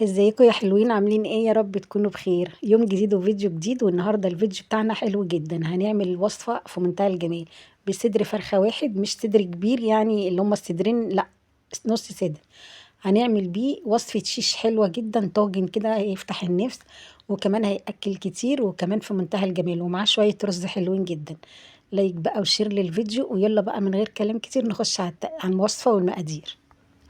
ازيكم يا حلوين؟ عاملين ايه؟ يا رب تكونوا بخير. يوم جديد وفيديو جديد، والنهارده الفيديو بتاعنا حلو جدا. هنعمل وصفة في منتهى الجمال بصدر فرخة واحد، مش صدر كبير يعني اللي هما الصدرين، لا، نص صدر. هنعمل بيه وصفة شيش حلوة جدا، طاجن كده يفتح النفس، وكمان هيأكل كتير، وكمان في منتهى الجمال، ومعاه شوية رز حلوين جدا. لايك بقى وشير للفيديو، ويلا بقى من غير كلام كتير نخش على الوصفة والمقادير.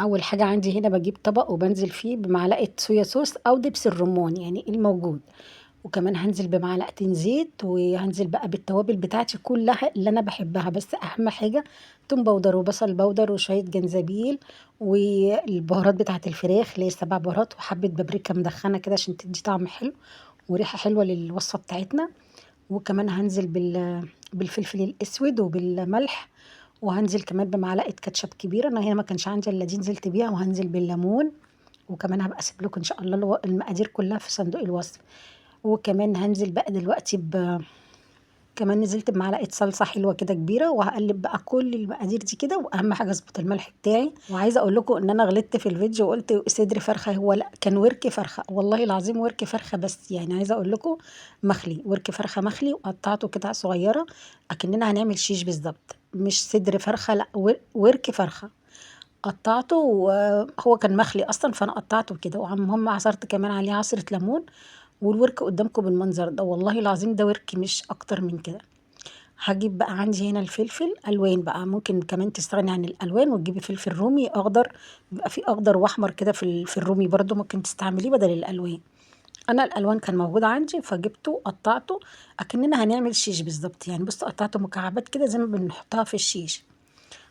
اول حاجه عندي هنا بجيب طبق وبنزل فيه بمعلقه صويا صوص او دبس الرمان، يعني الموجود. وكمان هنزل بمعلقتين زيت، وهنزل بقى بالتوابل بتاعتي كلها اللي انا بحبها، بس اهم حاجه توم باودر وبصل باودر وشويه جنزبيل، والبهارات بتاعت الفراخ اللي هي 7 بهارات، وحبه بابريكا مدخنه كده عشان تدي طعم حلو وريحه حلوه للوصفه بتاعتنا. وكمان هنزل بالفلفل الاسود وبالملح، وهنزل كمان بمعلقه كاتشب كبيره، انا هنا ما كانش عندي الا دي نزلت بيها، وهنزل بالليمون. وكمان هبقى اسيب لكم ان شاء الله المقادير كلها في صندوق الوصف. وكمان هنزل بقى دلوقتي كمان نزلت بمعلقه صلصه حلوه كده كبيره، وهقلب بقى كل المقادير دي كده، واهم حاجه اظبط الملح بتاعي. وعايزه اقول لكم ان انا غلطت في الفيديو وقلت صدر فرخه، هو لا، كان ورك فرخه، والله العظيم ورك فرخه، بس يعني عايزه اقول لكم مخلي، ورك فرخه مخلي، وقطعته كده صغيره اكننا هنعمل شيش بالظبط، مش صدر فرخه، لا، ورك فرخه. قطعته وهو كان مخلي اصلا، فانا قطعته كده، وهم عصرت كمان عليه عصره ليمون. والورك قدامكم بالمنظر ده، والله العظيم ده ورك مش اكتر من كده. هجيب بقى عندي هنا الفلفل الوان بقى، ممكن كمان تستغني عن الالوان وتجيبي فلفل رومي اخضر، بيبقى في اخضر واحمر كده في الرومي برضو، ممكن تستعمليه بدل الالوان. انا الالوان كان موجود عندي فجبته قطعته اكننا هنعمل شيش بالظبط، يعني بصوا قطعته مكعبات كده زي ما بنحطها في الشيش،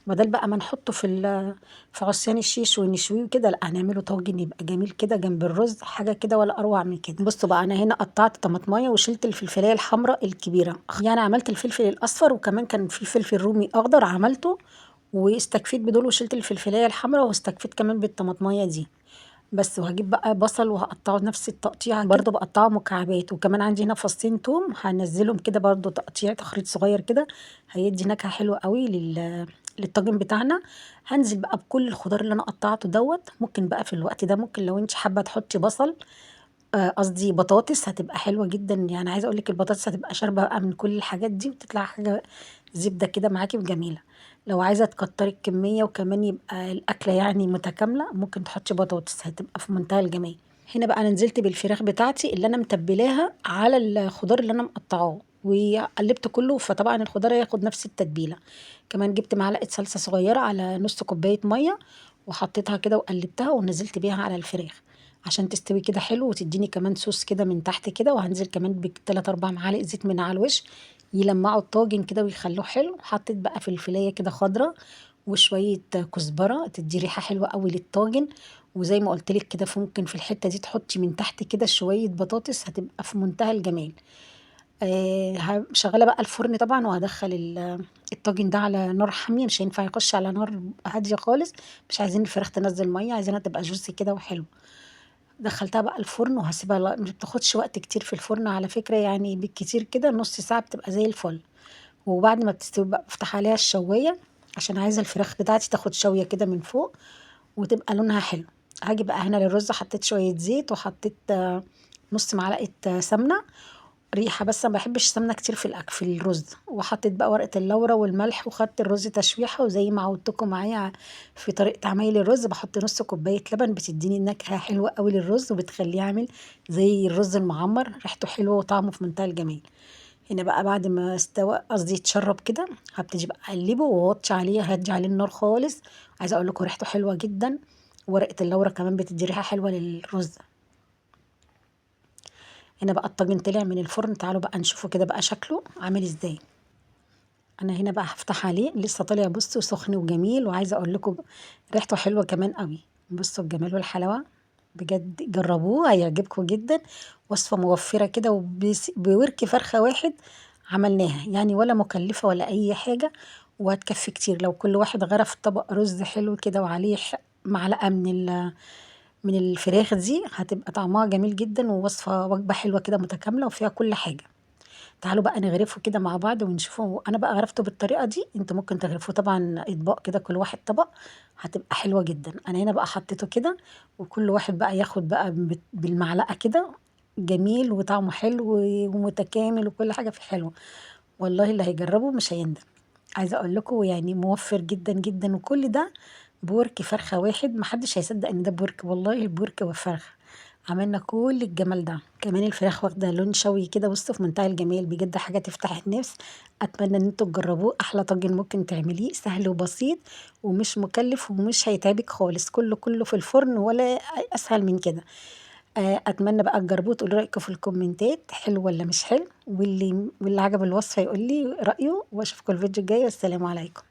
بدل بقى ما نحطه في عصيان الشيش ونشويه كده، لا، هنعمله طاجن يبقى جميل كده جنب الرز، حاجه كده ولا اروع من كده. بصوا بقى، انا هنا قطعت طماطمايه وشلت الفلفلايه الحمراء الكبيره، يعني عملت الفلفل الاصفر، وكمان كان في فلفل رومي اخضر عملته، واستكفيت بدول وشلت الفلفلايه الحمراء، واستكفيت كمان بالطماطمايه دي بس. وهجيب بقى بصل وهقطعه نفس التقطيع برضو، بقطعه مكعبات. وكمان عندي هنا فصين توم هنزلهم كده برضو تقطيع تخريط صغير كده، هيدي نكهة حلوة قوي للطاجن بتاعنا. هنزل بقى بكل الخضار اللي انا قطعته دوت. ممكن بقى في الوقت ده، ممكن لو انت حابة تحطي بصل، قصدي بطاطس، هتبقى حلوة جدا. يعني عايزة اقولك البطاطس هتبقى شاربة بقى من كل الحاجات دي، وتطلع حاجة زبدة كده معاكي وجميلة. لو عايزة تكتري الكمية وكمان يبقى الأكلة يعني متكاملة، ممكن تحطي بطاطس، هتبقى في منتهى الجمال. هنا بقى أنا نزلت بالفراخ بتاعتي اللي أنا متبلاها على الخضار اللي أنا مقطعاه، وقلبت كله، فطبعا الخضار هياخد نفس التتبيلة. كمان جبت معلقة صلصة صغيرة على نص كوباية مية، وحطيتها كده وقلبتها ونزلت بيها على الفراخ عشان تستوي كده حلو، وتديني كمان صوص كده من تحت كده. وهنزل كمان بتلات اربع معالق زيت من على الوش، يلمعوا الطاجن كده ويخلوه حلو. حطيت بقى فلفلايه كده خضره وشويه كزبره، تدي ريحه حلوه قوي للطاجن. وزي ما قلت لك كده، ممكن في الحته دي تحطي من تحت كده شويه بطاطس، هتبقى في منتهى الجمال. شغاله بقى الفرن طبعا، وهدخل الطاجن ده على نار حاميه، مش هينفع يخش على نار هاديه خالص، مش عايزين الفراخ تنزل ميه، عايزينها تبقى جوسي كده وحلو. دخلتها بقى الفرن وهسيبها، مش بتاخدش وقت كتير في الفرن على فكرة، يعني بالكتير كده نص ساعة بتبقى زي الفل. وبعد ما بتستوي بقى بفتح عليها الشواية، عشان عايزة الفراخ بتاعتي تاخد شوية كده من فوق وتبقى لونها حلو. هاجي بقى هنا للرز، حطيت شوية زيت، وحطيت نص معلقة سمنة، ريحة بس، ما بحبش سمنة كتير في الأكل في الرز. وحطيت بقى ورقة اللورة والملح، وخدت الرز تشويحة، وزي ما عودتكم معايا في طريقة عمايل الرز، بحط نص كوباية لبن، بتديني نكهة حلوة قوي للرز، وبتخليه عامل زي الرز المعمر، ريحته حلوة وطعمه في منتهى الجمال. هنا بقى بعد ما استوى، قصدي يتشرب كده، هبتدي بقى اقلبه واوطي عليه، هدي عليه النار خالص. عايزه اقول لكم ريحته حلوه جدا، ورقه اللورة كمان بتدي ريحه حلوه للرز. هنا بقى الطاجن طلع من الفرن، تعالوا بقى نشوفه كده بقى شكله عامل ازاي. انا هنا بقى هفتح عليه، لسه طالع بصوا سخن وجميل، وعايزه اقول لكم ريحته حلوه كمان قوي. بصوا الجمال والحلاوه، بجد جربوه هيعجبكم جدا. وصفه موفره كده، بورك فرخه واحد عملناها، يعني ولا مكلفه ولا اي حاجه، وهتكفي كتير. لو كل واحد غرف طبق رز حلو كده وعليه معلقه من الفراخ دي، هتبقى طعمها جميل جدا، ووصفه وجبه حلوه كده متكامله وفيها كل حاجه. تعالوا بقى نغرفه كده مع بعض ونشوفه. أنا بقى غرفته بالطريقة دي، أنتم ممكن تغرفوه طبعًا أطباق كده كل واحد طبق، هتبقى حلوة جدًا. أنا هنا بقى حطيته كده وكل واحد بقى ياخد بقى بالمعلقة كده، جميل وطعمه حلو ومتكامل وكل حاجة فيه حلوة. والله اللي هيجربه مش هيندم. عايزة أقول لكم يعني موفّر جدًا، جدًا، وكل ده بورك فرخة واحد، ما حدش هيصدق إن ده بورك، والله البورك والفرخة. عملنا كل الجمال ده، كمان الفراخ واخدة لون شوي كده بُصّوا في منتهى الجمال، بجد حاجة تفتح النِفس. أتمنى إن أنتم تجربوه، أحلى طاجن ممكن تعمليه، سهل وبسيط ومش مكلف ومش هيتعبِك خالص، كله في الفرن ولا أسهل من كده. أتمنى بقى تجربوه وتقولوا لي رأيكم في الكومنتات، حلو والّا مش حلو، واللي عجبه الوصفة يقول لي رأيه، وأشوفكم الفيديو الجاي والسلام عليكم.